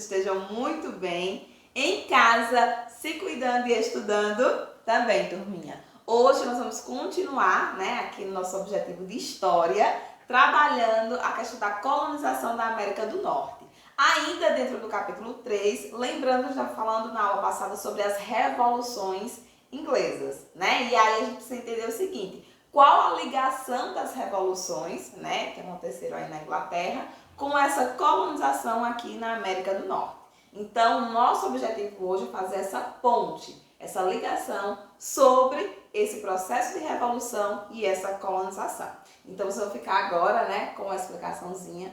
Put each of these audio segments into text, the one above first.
estejam muito bem, em casa, se cuidando e estudando também, turminha. Hoje nós vamos continuar, aqui no nosso objetivo de história, trabalhando a questão da colonização da América do Norte. Ainda dentro do capítulo 3, lembrando, já falando na aula passada sobre as revoluções inglesas, E aí a gente precisa entender o seguinte: qual a ligação das revoluções, que aconteceram aí na Inglaterra, com essa colonização aqui na América do Norte. Então, nosso objetivo hoje é fazer essa ponte, essa ligação sobre esse processo de revolução e essa colonização. Então, vocês vão ficar agora, com a explicaçãozinha,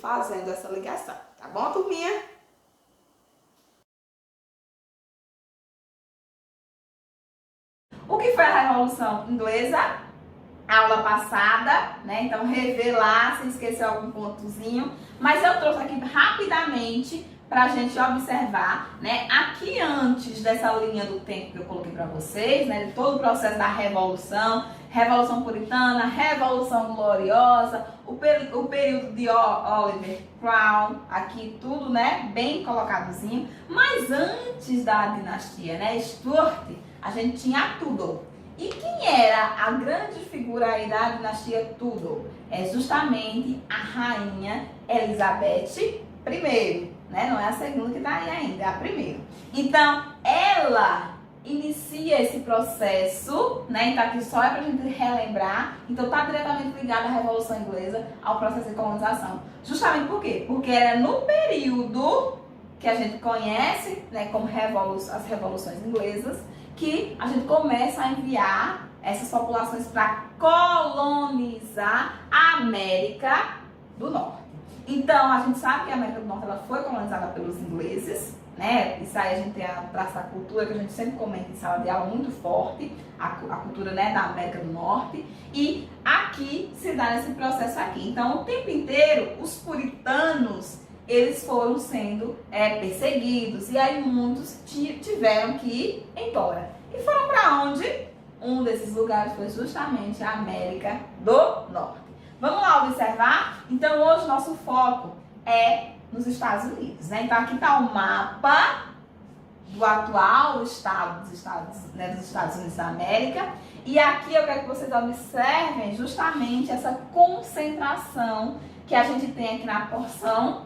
fazendo essa ligação. Tá bom, turminha? O que foi a Revolução Inglesa? Aula passada, Então rever lá, se esqueceu algum pontozinho. Mas eu trouxe aqui rapidamente para a gente observar, Aqui antes dessa linha do tempo que eu coloquei para vocês, De todo o processo da Revolução, Revolução Puritana, Revolução Gloriosa, o período de Oliver Cromwell, aqui tudo, Bem colocadozinho. Mas antes da dinastia, Stuart, a gente tinha Tudor. E quem era a grande figura aí da dinastia Tudor? É justamente a rainha Elizabeth I, Não é a segunda que está aí ainda, é a primeira. Então, ela inicia esse processo, Então aqui só é para a gente relembrar. Então está diretamente ligada à Revolução Inglesa, ao processo de colonização. Justamente por quê? Porque era no período que a gente conhece, como as revoluções inglesas, que a gente começa a enviar essas populações para colonizar a América do Norte. Então, a gente sabe que a América do Norte ela foi colonizada pelos ingleses, Isso aí a gente tem a traça da cultura, que a gente sempre comenta em sala de aula, muito forte, a cultura da América do Norte. E aqui se dá esse processo aqui. Então, o tempo inteiro, os puritanos, eles foram sendo perseguidos, e aí muitos tiveram que ir embora. E foram para onde? Um desses lugares foi justamente a América do Norte. Vamos lá observar? Então hoje nosso foco é nos Estados Unidos, Então aqui está o mapa do atual estado dos Estados Unidos da América. E aqui eu quero que vocês observem justamente essa concentração que a gente tem aqui na porção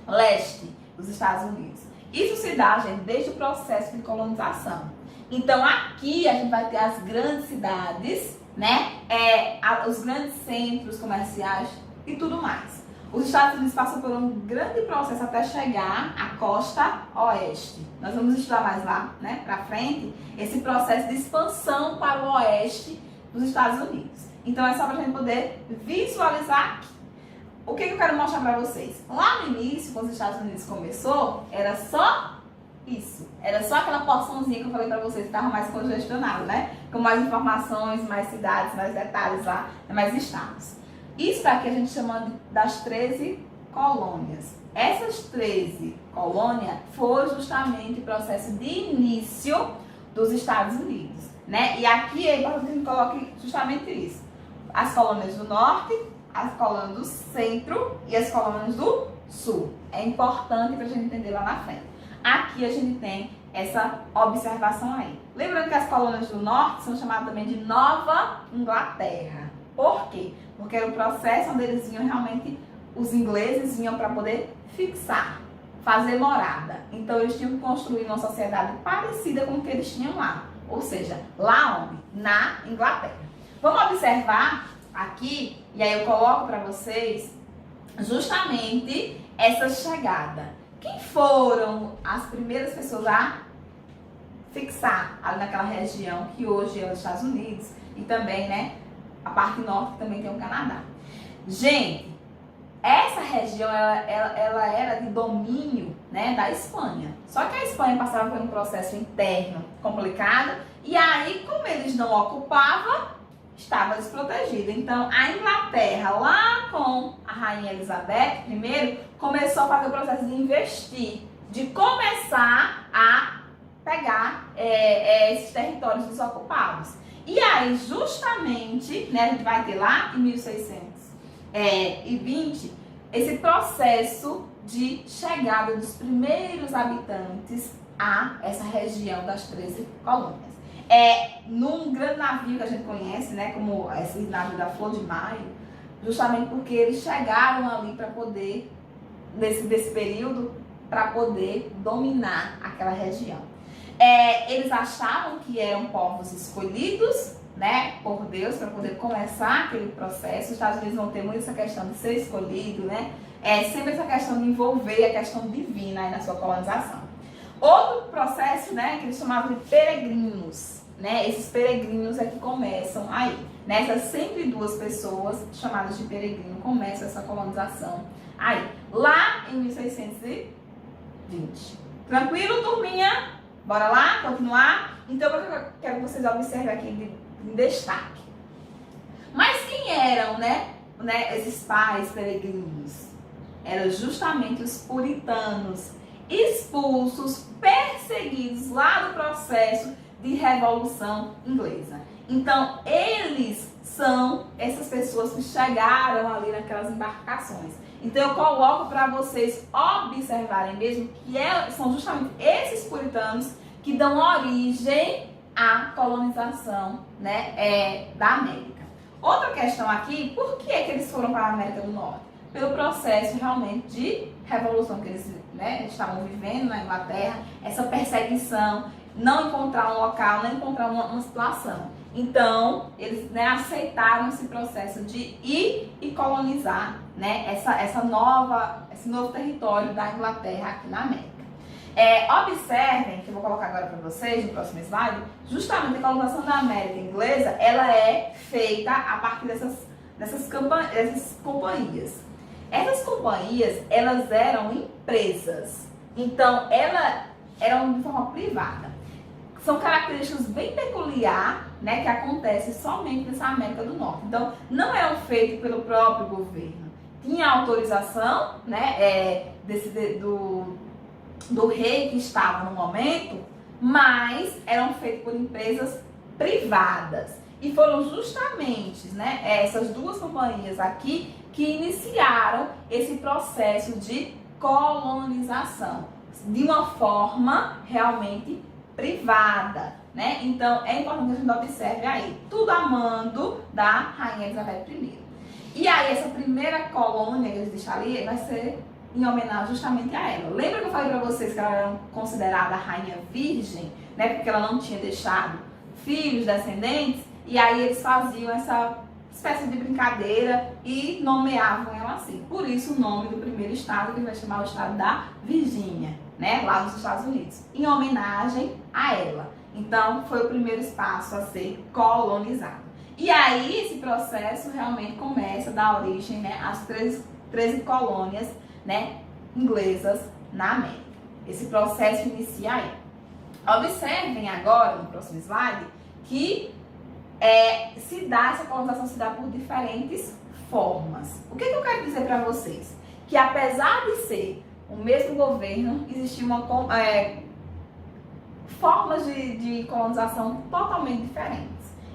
leste dos Estados Unidos. Isso se dá, gente, desde o processo de colonização. Então aqui a gente vai ter as grandes cidades, os grandes centros comerciais e tudo mais. Os Estados Unidos passam por um grande processo até chegar à costa oeste. Nós vamos estudar mais lá, para frente, esse processo de expansão para o oeste dos Estados Unidos. Então é só para a gente poder visualizar aqui. O que eu quero mostrar para vocês? Lá no início, quando os Estados Unidos começou, era só isso. Era só aquela porçãozinha que eu falei para vocês, que estava mais congestionado, Com mais informações, mais cidades, mais detalhes lá, mais estados. Isso daqui a gente chama das 13 colônias. Essas 13 colônias foram justamente o processo de início dos Estados Unidos, E aqui é importante que a gente coloque justamente isso. As colônias do norte, as colônias do centro e as colônias do sul. É importante para a gente entender lá na frente. Aqui a gente tem essa observação aí. Lembrando que as colônias do norte são chamadas também de Nova Inglaterra. Por quê? Porque era o processo onde eles vinham realmente, os ingleses vinham para poder fixar, fazer morada. Então eles tinham que construir uma sociedade parecida com o que eles tinham lá. Ou seja, lá onde? Na Inglaterra. Vamos observar aqui, e aí eu coloco para vocês justamente essa chegada. Quem foram as primeiras pessoas a fixar ali naquela região que hoje é os Estados Unidos e também, a parte norte também tem o Canadá? Gente, essa região ela era de domínio, da Espanha. Só que a Espanha passava por um processo interno complicado, e aí, como eles não ocupavam, estava desprotegida. Então, a Inglaterra, lá com a rainha Elizabeth I, começou a fazer o processo de investir, de começar a pegar esses territórios desocupados. E aí, justamente, a gente vai ter lá em 1620 esse processo de chegada dos primeiros habitantes a essa região das 13 colônias. Num grande navio que a gente conhece, né, como esse navio da Flor de Maio, justamente porque eles chegaram ali para poder, desse período, para poder dominar aquela região. Eles achavam que eram povos escolhidos, né, por Deus, para poder começar aquele processo. Os Estados Unidos não tem muito essa questão de ser escolhido, né? Sempre essa questão de envolver a questão divina aí na sua colonização. Outro processo, né, que eles chamavam de peregrinos, né? Esses peregrinos é que começam aí. Nessas 102 pessoas chamadas de peregrino começam essa colonização aí, lá em 1620. Tranquilo, turminha? Bora lá, continuar? Então, eu quero que vocês observem aqui em destaque. Mas quem eram, né, esses pais peregrinos? Eram justamente os puritanos, expulsos, perseguidos lá no processo de Revolução Inglesa. Então, eles são essas pessoas que chegaram ali naquelas embarcações. Então, eu coloco para vocês observarem mesmo que são justamente esses puritanos que dão origem à colonização, né, da América. Outra questão aqui, por que eles foram para a América do Norte? Pelo processo realmente de revolução que eles, né, estavam vivendo na Inglaterra, essa perseguição, não encontrar um local, não encontrar uma situação. Então, eles, né, aceitaram esse processo de ir e colonizar, né, esse novo território da Inglaterra aqui na América. Observem, que eu vou colocar agora para vocês no próximo slide, justamente a colonização da América Inglesa, ela é feita a partir dessas companhias. Essas companhias, elas eram empresas, então elas eram de forma privada. São características bem peculiares, né, que acontecem somente nessa América do Norte. Então, não eram feitos pelo próprio governo. Tinha autorização, né, do rei que estava no momento, mas eram feitos por empresas privadas. E foram justamente, né, essas duas companhias aqui que iniciaram esse processo de colonização de uma forma realmente privada, né? Então, é importante que a gente observe aí, tudo a mando da Rainha Elizabeth I. E aí, essa primeira colônia que eles deixaram ali vai ser em homenagem justamente a ela. Lembra que eu falei para vocês que ela era considerada rainha virgem, né? Porque ela não tinha deixado filhos descendentes, e aí eles faziam essa espécie de brincadeira e nomeavam ela assim. Por isso o nome do primeiro estado, que vai chamar o estado da Virgínia, né? Lá nos Estados Unidos, em homenagem a ela. Então, foi o primeiro espaço a ser colonizado. E aí, esse processo realmente começa a dar origem, né, às 13 colônias, né, inglesas na América. Esse processo inicia aí. Observem agora, no próximo slide, que essa colonização se dá por diferentes formas. O que eu quero dizer para vocês? Que apesar de ser o mesmo governo, existiam formas de colonização totalmente diferentes.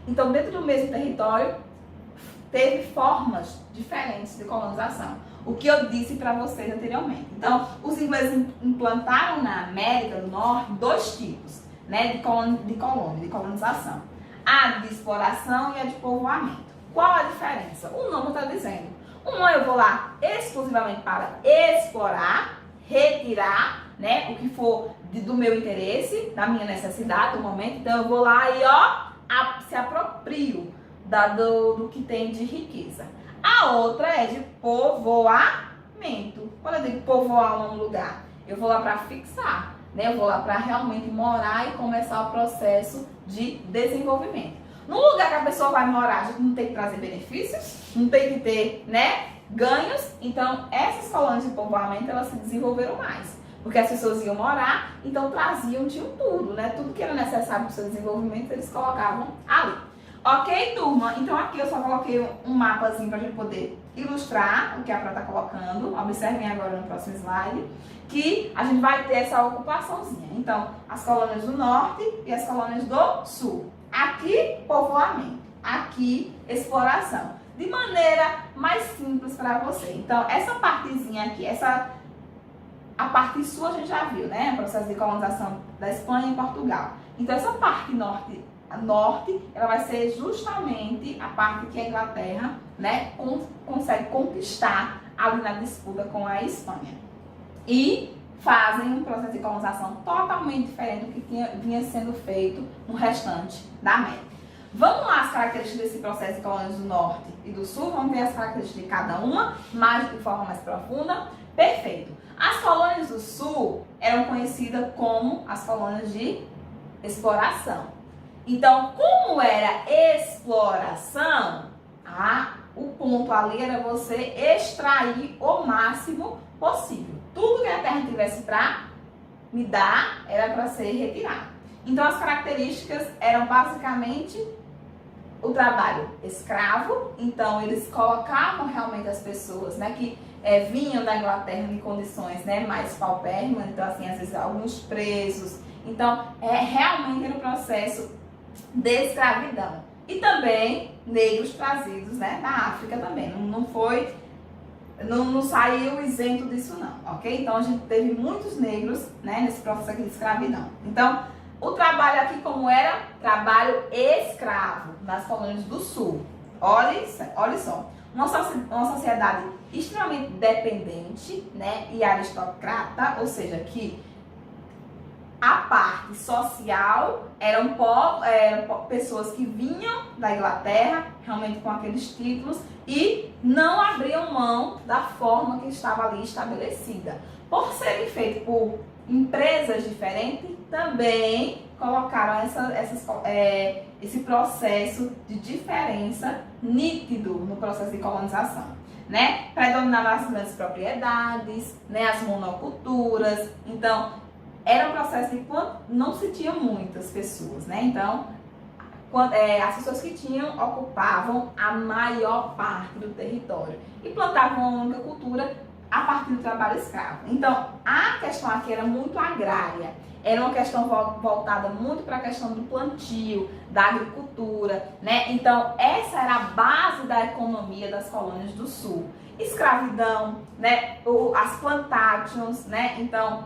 Então, dentro do mesmo território, teve formas diferentes de colonização. O que eu disse para vocês anteriormente. Então, os ingleses implantaram na América do Norte 2 tipos, né, de colonização. A de exploração e a de povoamento. Qual a diferença? O nome está dizendo. Uma eu vou lá exclusivamente para explorar, retirar, né, o que for do meu interesse, da minha necessidade, do momento. Então, eu vou lá e se aproprio do que tem de riqueza. A outra é de povoamento. Quando eu digo povoar um lugar, eu vou lá para fixar, né? Eu vou lá para realmente morar e começar o processo de desenvolvimento. No lugar que a pessoa vai morar, a gente não tem que trazer benefícios, não tem que ter, né, ganhos. Então, essas colônias de povoamento, elas se desenvolveram mais. Porque as pessoas iam morar, então tinham tudo, né? Tudo que era necessário para o seu desenvolvimento, eles colocavam ali. Ok, turma? Então aqui eu só coloquei um mapazinho para a gente poder ilustrar o que a Prá está colocando. Observem agora no próximo slide, que a gente vai ter essa ocupaçãozinha. Então, as colônias do norte e as colônias do sul. Aqui, povoamento. Aqui, exploração. De maneira mais simples para você. Então, essa partezinha aqui, essa a parte sul a gente já viu, né? O processo de colonização da Espanha e Portugal. Então, essa parte norte, ela vai ser justamente a parte que a Inglaterra, né, consegue conquistar ali na disputa com a Espanha. E fazem um processo de colonização totalmente diferente do que vinha sendo feito no restante da América. Vamos lá as características desse processo de colônias do norte e do sul, vamos ver as características de cada uma, de forma mais profunda. Perfeito. As colônias do sul eram conhecidas como as colônias de exploração. Então, como era exploração, o ponto ali era você extrair o máximo possível. Tudo que a terra tivesse para me dar era para ser retirado. Então, as características eram basicamente o trabalho escravo. Então, eles colocavam realmente as pessoas, né, que vinham da Inglaterra em condições, né, mais paupérrimas. Então, assim, às vezes alguns presos. Então, realmente era um processo de escravidão. E também negros trazidos, né, da África também. Não saiu isento disso não, ok? Então a gente teve muitos negros, né, nesse processo aqui de escravidão. Então, o trabalho aqui como era? Trabalho escravo nas colônias do sul. Olha só, uma sociedade extremamente dependente, né, e aristocrata, ou seja, que a parte social eram pessoas que vinham da Inglaterra, realmente com aqueles títulos, e não abriam mão da forma que estava ali estabelecida. Por serem feitos por empresas diferentes, também colocaram esse processo de diferença nítido no processo de colonização, né? Predominavam as grandes propriedades, né? As monoculturas. Então, era um processo de quando não se tinha muitas pessoas, né? Então, as pessoas que tinham ocupavam a maior parte do território e plantavam uma única cultura a partir do trabalho escravo. Então, a questão aqui era muito agrária, era uma questão voltada muito para a questão do plantio, da agricultura, né? Então, essa era a base da economia das colônias do sul. Escravidão, né? As plantations, né? Então,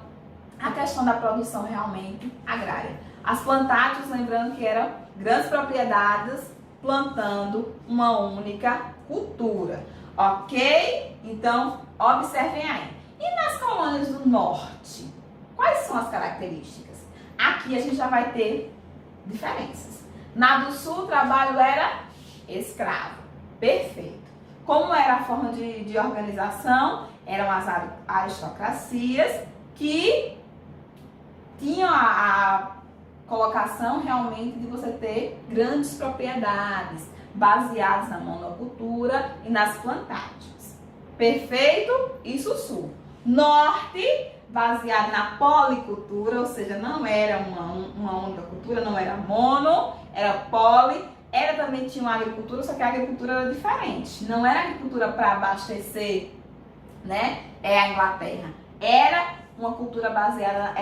a questão da produção realmente agrária. As plantations, lembrando que eram grandes propriedades plantando uma única cultura, ok? Então, observem aí. E nas colônias do norte, quais são as características? Aqui a gente já vai ter diferenças. Na do sul, o trabalho era escravo. Perfeito. Como era a forma de organização? Eram as aristocracias que tinham a colocação realmente de você ter grandes propriedades baseadas na monocultura e nas plantagens. Perfeito? Isso sul. Norte, baseado na policultura, ou seja, não era uma única cultura, não era mono, era poli. Também tinha uma agricultura, só que a agricultura era diferente. Não era agricultura para abastecer, né, a Inglaterra. Era uma cultura baseada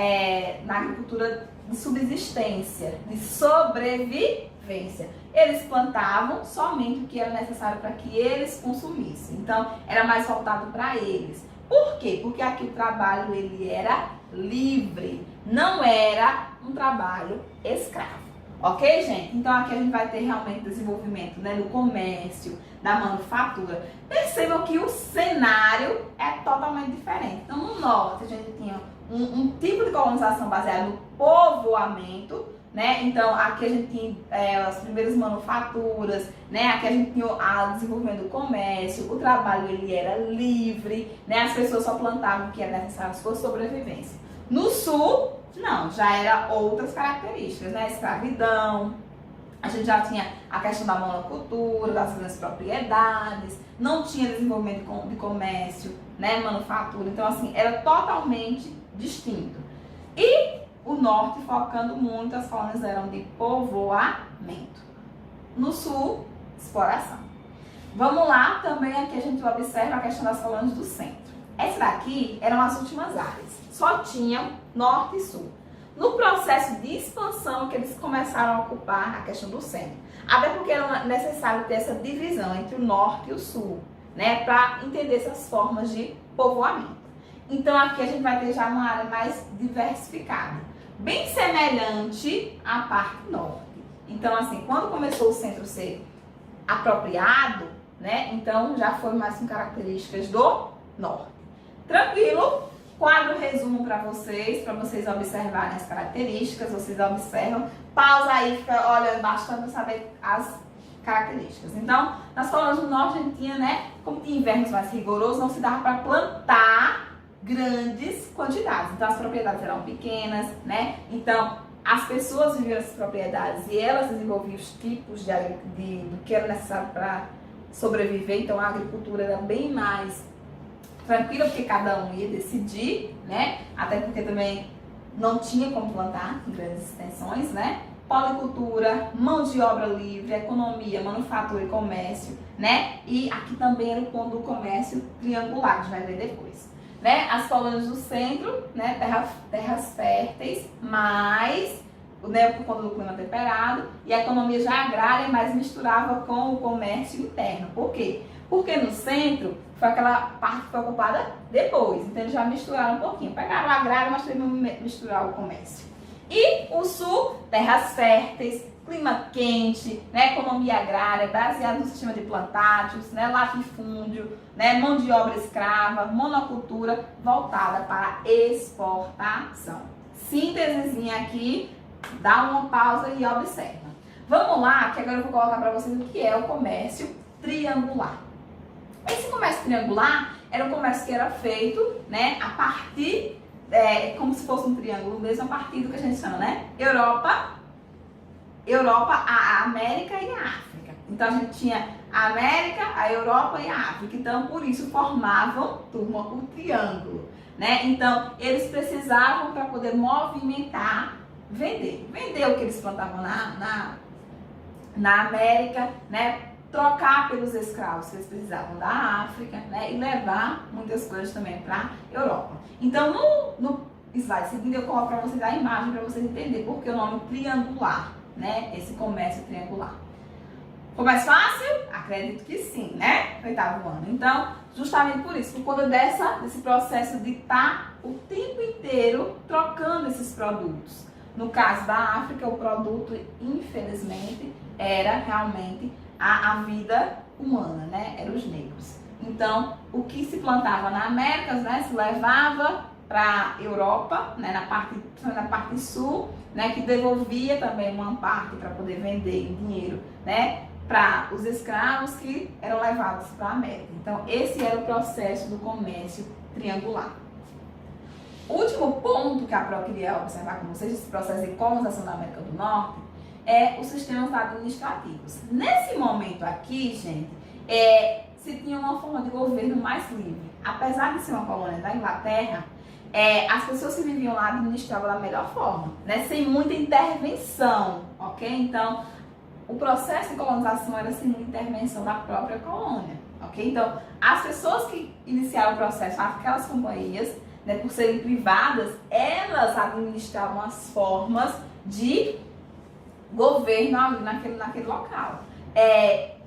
na agricultura de subsistência, de sobrevivência. Eles plantavam somente o que era necessário para que eles consumissem. Então, era mais voltado para eles. Por quê? Porque aqui o trabalho ele era livre, não era um trabalho escravo. Ok, gente? Então, aqui a gente vai ter realmente desenvolvimento, né, do comércio, da manufatura. Percebam que o cenário é totalmente diferente. Então, no norte, a gente tinha um tipo de colonização baseado no povoamento, né? Então, aqui a gente tinha as primeiras manufaturas, né? Aqui a gente tinha o desenvolvimento do comércio, o trabalho ele era livre, né? As pessoas só plantavam o que era necessário à sua sobrevivência. No sul, não, já era outras características, né? Escravidão, a gente já tinha a questão da monocultura, das grandes propriedades, não tinha desenvolvimento de comércio, né? Manufatura, então assim, era totalmente distinto. E o norte focando muito, as colônias eram de povoamento. No sul, exploração. Vamos lá, também aqui a gente observa a questão das colônias do centro. Essa daqui eram as últimas áreas, só tinham norte e sul. No processo de expansão que eles começaram a ocupar a questão do centro. Até porque era necessário ter essa divisão entre o norte e o sul, né, para entender essas formas de povoamento. Então aqui a gente vai ter já uma área mais diversificada, bem semelhante à parte norte. Então assim, quando começou o centro ser apropriado, né, então já foi mais com características do norte. Tranquilo? Quadro resumo para vocês observarem as características, vocês observam, pausa aí, fica olhando bastante para saber as características. Então, nas colônias do norte a gente tinha, né, como tinha invernos mais rigorosos, não se dava para plantar grandes quantidades. Então, as propriedades eram pequenas, né? Então, as pessoas viviam essas propriedades e elas desenvolviam os tipos do que era necessário para sobreviver. Então, a agricultura era bem mais tranquila, porque cada um ia decidir, né? Até porque também não tinha como plantar em grandes extensões, né? Policultura, mão de obra livre, economia, manufatura e comércio, né? E aqui também era o ponto do comércio triangular, que a gente vai ver depois, né? As colônias do centro, né? Terras férteis, mas, né, por conta do clima temperado, e a economia já agrária, mas misturava com o comércio interno. Por quê? Porque no centro foi aquela parte que foi ocupada depois, então eles já misturaram um pouquinho. Pegaram o agrário, mas também misturar o comércio. E o sul, terras férteis, clima quente, né, economia agrária, baseada no sistema de plantátios, né, latifúndio, né, mão de obra escrava, monocultura voltada para exportação. Síntesezinha aqui, dá uma pausa e observa. Vamos lá, que agora eu vou colocar para vocês o que é o comércio triangular. Esse comércio triangular era um comércio que era feito, né, a partir, como se fosse um triângulo mesmo, a partir do que a gente chama, né, Europa, a América e a África. Então a gente tinha a América, a Europa e a África. Então por isso formavam, turma, o triângulo, né? Então eles precisavam, para poder movimentar, vender o que eles plantavam na América, né? Trocar pelos escravos que eles precisavam da África, né? E levar muitas coisas também para a Europa. Então no slide seguinte eu coloco para vocês a imagem para vocês entenderem por que o nome triangular, né? Esse comércio triangular. Ficou mais fácil? Acredito que sim, né? Oitavo ano. Então, justamente por isso, por conta desse processo de estar o tempo inteiro trocando esses produtos. No caso da África, o produto, infelizmente, era realmente a vida humana, né? Eram os negros. Então, o que se plantava na América, né, se levava para a Europa, né, na parte sul, né, que devolvia também uma parte para poder vender em dinheiro, né, para os escravos que eram levados para a América. Então, esse era o processo do comércio triangular. O último ponto que a Pro queria observar com vocês, esse processo de colonização da América do Norte, é os sistemas administrativos. Nesse momento aqui, gente, se tinha uma forma de governo mais livre. Apesar de ser uma colônia da Inglaterra, as pessoas que viviam lá administravam da melhor forma, né? Sem muita intervenção, ok? Então, o processo de colonização era sem muita intervenção da própria colônia, ok? Então, as pessoas que iniciaram o processo, aquelas companhias, né, por serem privadas, elas administravam as formas de governo ali naquele local.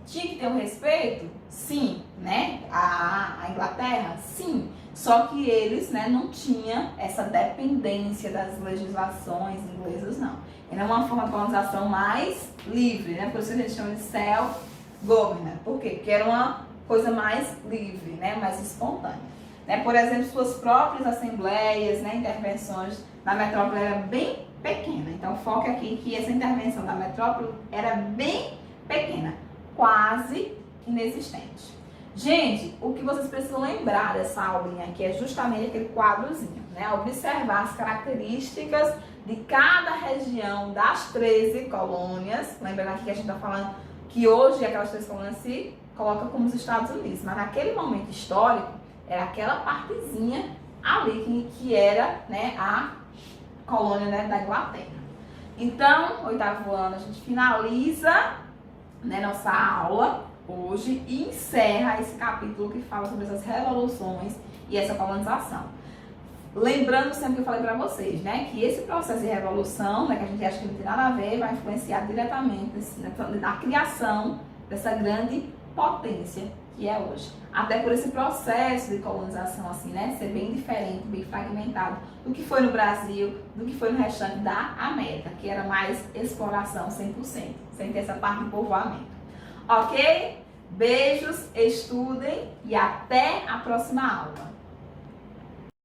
Tinha que ter um respeito? Sim, né? A Inglaterra? Sim. Só que eles, né, não tinham essa dependência das legislações inglesas, não. Era uma forma de colonização mais livre, né? Por isso a gente chama de self-government. Por quê? Porque era uma coisa mais livre, né? Mais espontânea. Né? Por exemplo, suas próprias assembleias, né, intervenções na metrópole era bem pequena. Então, foca aqui que essa intervenção da metrópole era bem pequena, quase inexistente. Gente, o que vocês precisam lembrar dessa aulinha aqui é justamente aquele quadrozinho, né? Observar as características de cada região das 13 colônias. Lembrando aqui que a gente está falando que hoje aquelas 13 colônias se colocam como os Estados Unidos, mas naquele momento histórico era aquela partezinha ali que era, né, a colônia, né, da Inglaterra. Então, oitavo ano, a gente finaliza, né, nossa aula hoje e encerra esse capítulo que fala sobre essas revoluções e essa colonização. Lembrando sempre que eu falei para vocês, né, que esse processo de revolução, né, que a gente acha que não tem nada a ver, vai influenciar diretamente na criação dessa grande potência que é hoje. Até por esse processo de colonização, assim, né? Ser bem diferente, bem fragmentado do que foi no Brasil, do que foi no restante da América, que era mais exploração 100%, sem ter essa parte de povoamento. Ok? Beijos, estudem e até a próxima aula.